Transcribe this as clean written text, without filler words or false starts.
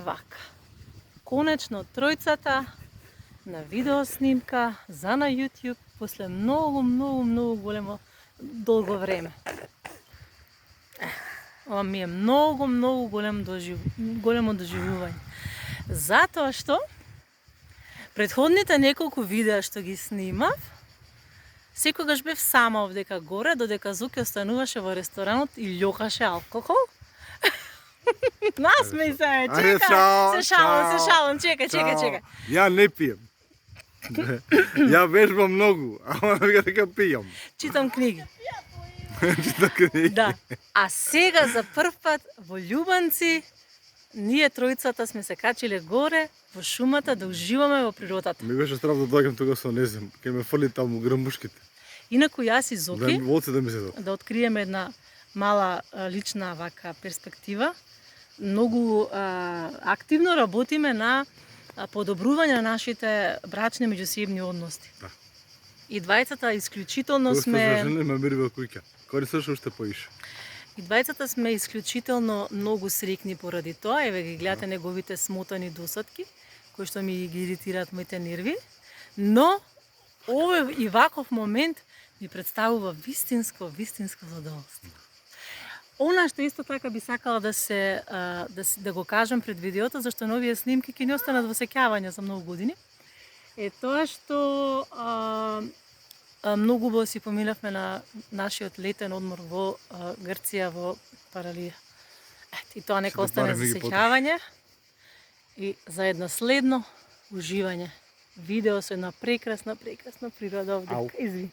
Вака. Конечно тројцата на видеоснимка за на YouTube после многу големо долго време. Ова ми е многу големо доживување. Затоа што претходните неколку видеа што ги снимав, секогаш бев сама овдека горе, додека Зуки остануваше во ресторанот и љокаше алкохол. Насмеј се, чекај, се шалам, чекај. Ја не пием. Ја вежбам многу, ама вика дека пијам. Читам книги. Читам книги. Да. А сега за прв пат во Љубанци ние тројцата сме се качиле горе во шумата да уживаме во природата. Ми беше страв да доаѓам тога со не знам, ќе ме фрли таму грмушките. Инаку јас и Зоки Волци да ми се да откриеме една мала лична вака перспектива. Многу активно работиме на подобрување на нашите брачни меѓусебни односи. Да. И двајцата исклучително Тоа што сме за жена ме мири во куќа. Кога се уште поише. И двајцата сме исклучително многу среќни поради тоа. Еве ги гледате неговите смотани досадки, кои што ми ги иритираат моите нерви. Но овој и ваков момент ми представува вистинско задоволство. Она што исто така би сакала да го кажам пред видеото, зашто новите снимки ќе ни останат во сеќавање за многу години, е тоа што многу убаво си поминавме на нашиот летен одмор во Грција, во Паралија. И тоа нека остане за сеќавање и за едно следно уживање. Видео со една прекрасна природа овде. Извини.